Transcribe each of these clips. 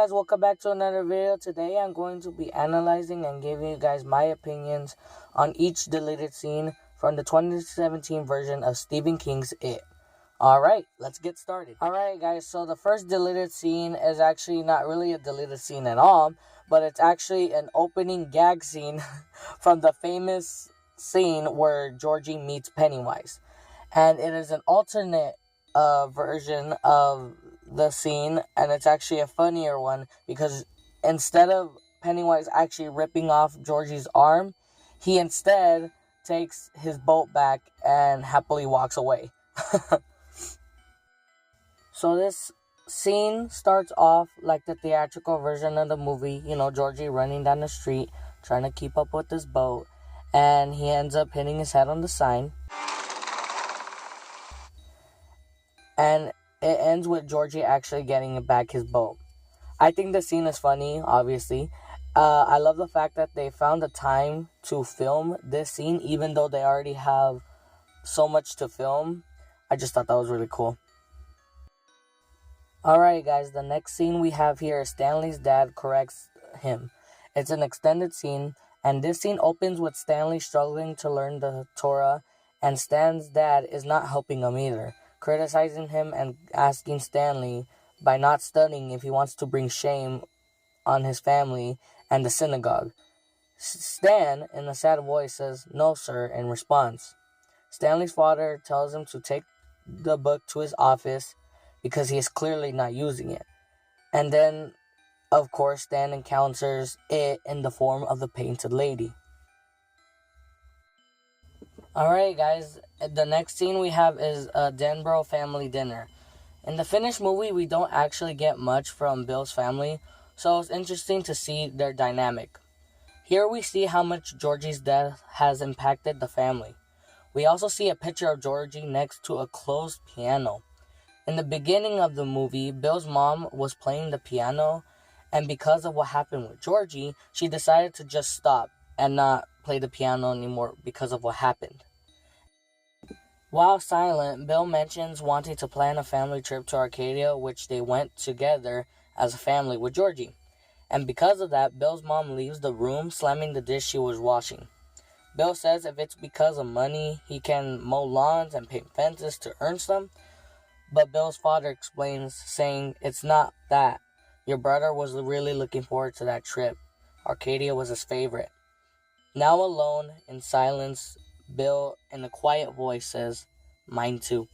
guys, welcome back to another video. Today I'm going to be analyzing and giving you guys my opinions on each deleted scene from the 2017 version of Stephen King's It. Alright, let's get started. Alright guys, so the first deleted scene is actually not really a deleted scene at all, but it's actually an opening gag scene from the famous scene where Georgie meets Pennywise. And it is an alternate version of the scene, and it's actually a funnier one because instead of Pennywise actually ripping off Georgie's arm, he instead takes his boat back and happily walks away. So this scene starts off like the theatrical version of the movie, Georgie running down the street trying to keep up with his boat, and he ends up hitting his head on the sign. And it ends with Georgie actually getting back his boat. I think the scene is funny, obviously. I love the fact that they found the time to film this scene, even though they already have so much to film. I just thought that was really cool. Alright guys, the next scene we have here is Stanley's dad corrects him. It's an extended scene, and this scene opens with Stanley struggling to learn the Torah, and Stan's dad is not helping him either, criticizing him and asking Stanley by not studying if he wants to bring shame on his family and the synagogue. Stan, in a sad voice, says, "No, sir," in response. Stanley's father tells him to take the book to his office because he is clearly not using it. And then, of course, Stan encounters it in the form of the painted lady. Alright guys, the next scene we have is a Denbrough family dinner. In the finished movie, we don't actually get much from Bill's family, so it's interesting to see their dynamic. Here we see how much Georgie's death has impacted the family. We also see a picture of Georgie next to a closed piano. In the beginning of the movie, Bill's mom was playing the piano, and because of what happened with Georgie, she decided to just stop and not play the piano anymore because of what happened. While silent, Bill mentions wanting to plan a family trip to Arcadia, which they went together as a family with Georgie. And because of that, Bill's mom leaves the room, slamming the dish she was washing. Bill says if it's because of money, he can mow lawns and paint fences to earn some. But Bill's father explains, saying, "It's not that. Your brother was really looking forward to that trip. Arcadia was his favorite." Now alone, in silence, Bill, in a quiet voice, says, "Mine too."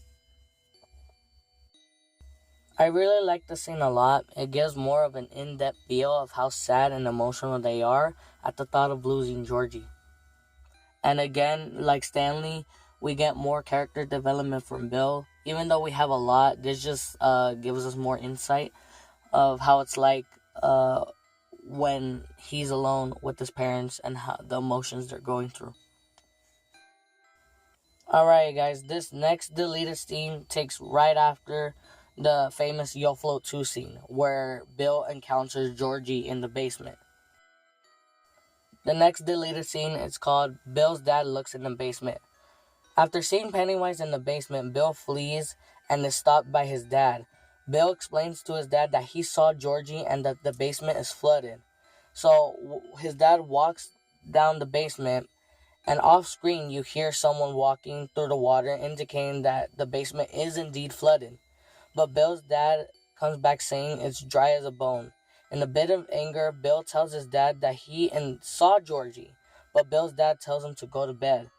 I really like the scene a lot. It gives more of an in-depth feel of how sad and emotional they are at the thought of losing Georgie. And again, like Stanley, we get more character development from Bill. Even though we have a lot, this just gives us more insight of how it's like when he's alone with his parents and how the emotions they're going through. Alright guys, this next deleted scene takes right after the famous Yo Float 2 scene, where Bill encounters Georgie in the basement. The next deleted scene is called Bill's Dad Looks in the Basement. After seeing Pennywise in the basement, Bill flees and is stopped by his dad. Bill explains to his dad that he saw Georgie and that the basement is flooded. So his dad walks down the basement, and off screen you hear someone walking through the water, indicating that the basement is indeed flooded. But Bill's dad comes back saying it's dry as a bone. In a bit of anger, Bill tells his dad that he saw Georgie, but Bill's dad tells him to go to bed.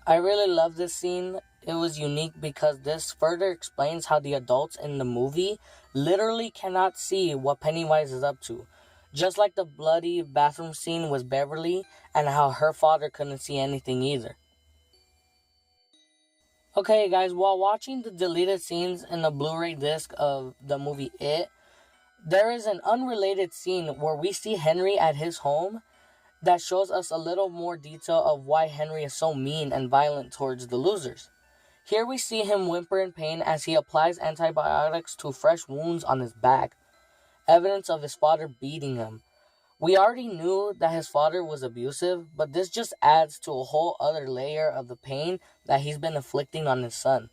I really love this scene. It was unique because this further explains how the adults in the movie literally cannot see what Pennywise is up to. Just like the bloody bathroom scene with Beverly and how her father couldn't see anything either. Okay guys, while watching the deleted scenes in the Blu-ray disc of the movie It, there is an unrelated scene where we see Henry at his home that shows us a little more detail of why Henry is so mean and violent towards the losers. Here we see him whimper in pain as he applies antibiotics to fresh wounds on his back, evidence of his father beating him. We already knew that his father was abusive, but this just adds to a whole other layer of the pain that he's been inflicting on his son.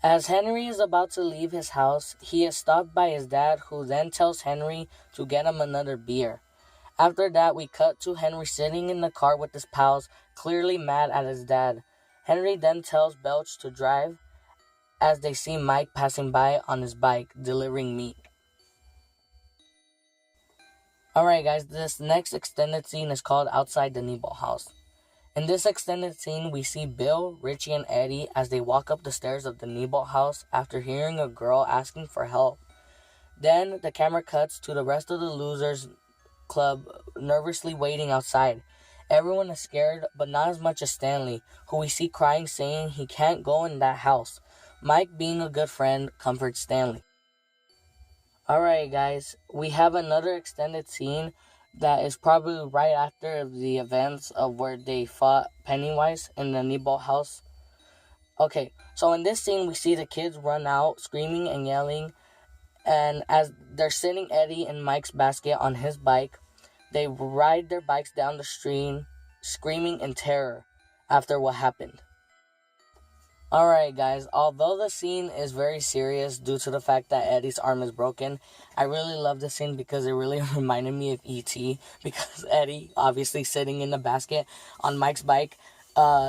As Henry is about to leave his house, he is stopped by his dad, who then tells Henry to get him another beer. After that, we cut to Henry sitting in the car with his pals, clearly mad at his dad. Henry then tells Belch to drive as they see Mike passing by on his bike, delivering meat. Alright guys, this next extended scene is called Outside the Neibolt house. In this extended scene, we see Bill, Richie, and Eddie as they walk up the stairs of the Neibolt house after hearing a girl asking for help. Then the camera cuts to the rest of the losers club nervously waiting outside. Everyone is scared, but not as much as Stanley, who we see crying, saying he can't go in that house. Mike, being a good friend, comforts Stanley. Alright guys, we have another extended scene that is probably right after the events of where they fought Pennywise in the Neibolt house. Okay, so in this scene we see the kids run out screaming and yelling, and as they're sitting Eddie in Mike's basket on his bike, they ride their bikes down the street screaming in terror after what happened. Alright guys, although the scene is very serious due to the fact that Eddie's arm is broken, I really love the scene because it really reminded me of E.T. because Eddie, obviously sitting in the basket on Mike's bike,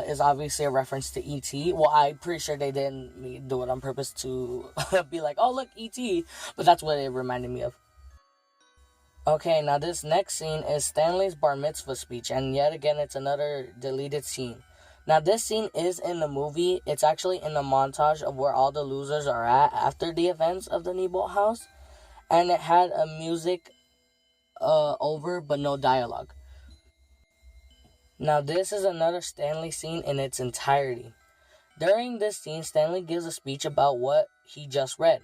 is obviously a reference to E.T. Well, I'm pretty sure they didn't do it on purpose to be like, oh look, E.T. But that's what it reminded me of. Okay, now this next scene is Stanley's bar mitzvah speech, and yet again it's another deleted scene. Now, this scene is in the movie. It's actually in the montage of where all the losers are at after the events of the Neibolt house. And it had a music over, but no dialogue. Now, this is another Stanley scene in its entirety. During this scene, Stanley gives a speech about what he just read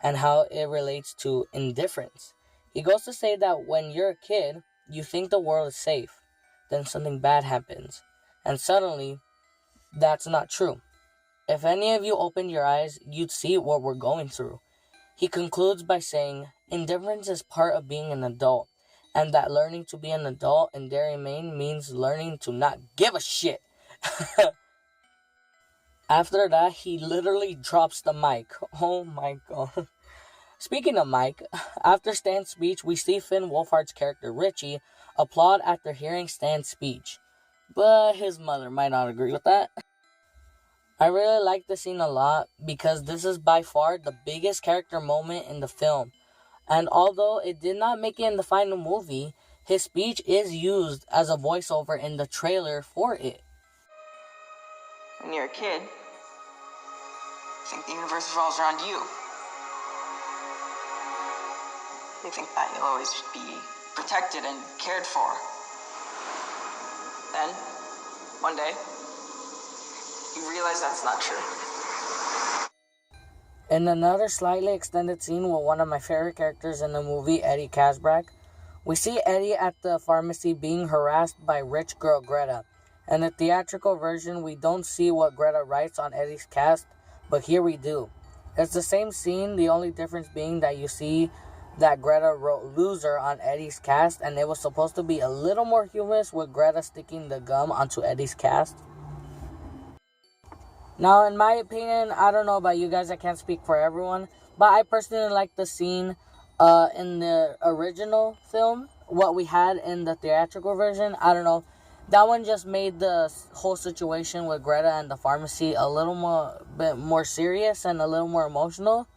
and how it relates to indifference. He goes to say that when you're a kid, you think the world is safe. Then something bad happens. And suddenly, that's not true. If any of you opened your eyes, you'd see what we're going through. He concludes by saying, indifference is part of being an adult, and that learning to be an adult in Dairy Maine means learning to not give a shit. After that, he literally drops the mic. Oh my god. Speaking of Mike, after Stan's speech, we see Finn Wolfhard's character Richie applaud after hearing Stan's speech. But his mother might not agree with that. I really like the scene a lot because this is by far the biggest character moment in the film. And although it did not make it in the final movie, his speech is used as a voiceover in the trailer for it. When you're a kid, you think the universe revolves around you. You think that you'll always be protected and cared for. Then, one day, you realize that's not true. In another slightly extended scene with one of my favorite characters in the movie, Eddie Casbrack, we see Eddie at the pharmacy being harassed by rich girl Greta. In the theatrical version, we don't see what Greta writes on Eddie's cast, but here we do. It's the same scene, the only difference being that you see that Greta wrote loser on Eddie's cast, and it was supposed to be a little more humorous with Greta sticking the gum onto Eddie's cast. Now, in my opinion, I don't know about you guys, I can't speak for everyone, but I personally like the scene in the original film, what we had in the theatrical version. I don't know, that one just made the whole situation with Greta and the pharmacy a little bit more serious and a little more emotional.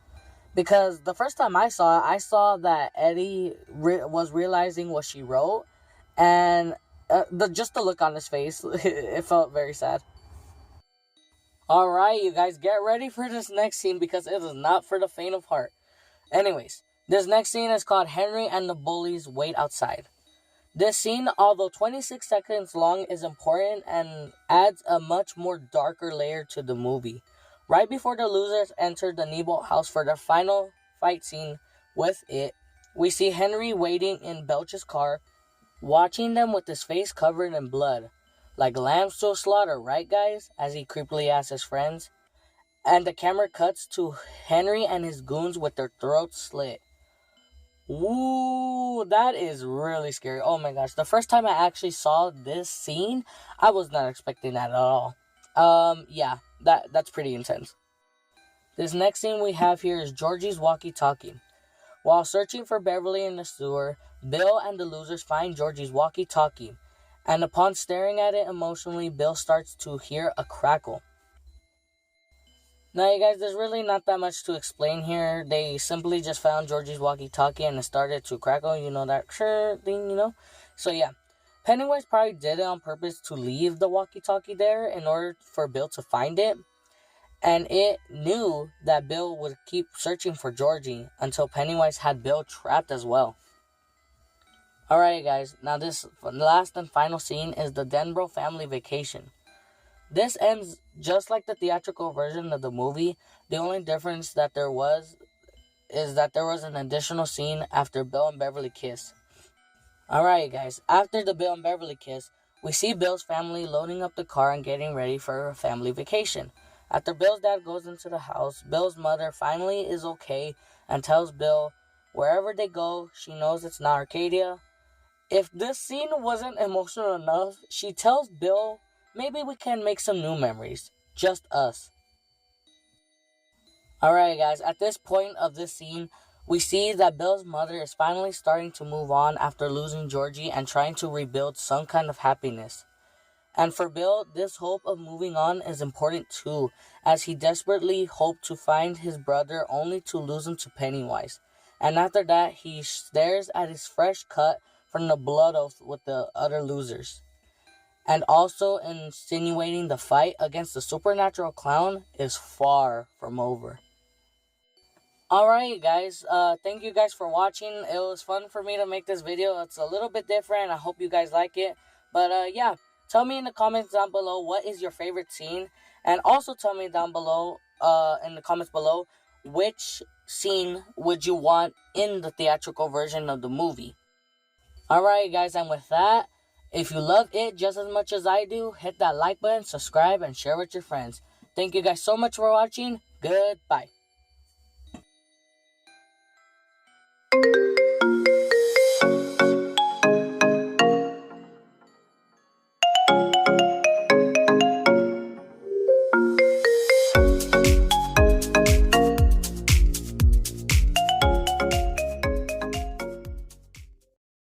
Because the first time I saw that Eddie was realizing what she wrote, and just the look on his face, it felt very sad. Alright, you guys, get ready for this next scene because it is not for the faint of heart. Anyways, this next scene is called Henry and the Bullies Wait Outside. This scene, although 26 seconds long, is important and adds a much more darker layer to the movie. Right before the losers enter the Neibolt house for their final fight scene with it, we see Henry waiting in Belch's car, watching them with his face covered in blood. Like lambs to a slaughter, right guys? As he creepily asks his friends. And the camera cuts to Henry and his goons with their throats slit. Ooh, that is really scary. Oh my gosh, the first time I actually saw this scene, I was not expecting that at all. Yeah, that's pretty intense. This next scene we have here is Georgie's walkie-talkie. While searching for Beverly in the sewer, Bill and the losers find Georgie's walkie-talkie, and upon staring at it emotionally, Bill starts to hear a crackle. Now, you guys, there's really not that much to explain here. They simply just found Georgie's walkie-talkie and it started to crackle. You know, that thing, you know? So, yeah. Pennywise probably did it on purpose to leave the walkie-talkie there in order for Bill to find it. And it knew that Bill would keep searching for Georgie until Pennywise had Bill trapped as well. Alright, guys. Now, this last and final scene is the Denbrough family vacation. This ends just like the theatrical version of the movie. The only difference that there was is that there was an additional scene after Bill and Beverly kiss. Alright, guys, after the Bill and Beverly kiss, we see Bill's family loading up the car and getting ready for a family vacation. After Bill's dad goes into the house, Bill's mother finally is okay and tells Bill wherever they go, she knows it's not Arcadia. If this scene wasn't emotional enough, she tells Bill, maybe we can make some new memories. Just us. Alright, guys, at this point of this scene, we see that Bill's mother is finally starting to move on after losing Georgie and trying to rebuild some kind of happiness. And for Bill, this hope of moving on is important too, as he desperately hoped to find his brother only to lose him to Pennywise. And after that, he stares at his fresh cut from the blood oath with the other losers. And also insinuating the fight against the supernatural clown is far from over. Alright, guys, thank you guys for watching. It was fun for me to make this video. It's a little bit different. I hope you guys like it. But yeah, tell me in the comments down below what is your favorite scene. And also tell me down below, in the comments below, which scene would you want in the theatrical version of the movie. Alright, guys, and with that, if you love it just as much as I do, hit that like button, subscribe, and share with your friends. Thank you guys so much for watching. Goodbye.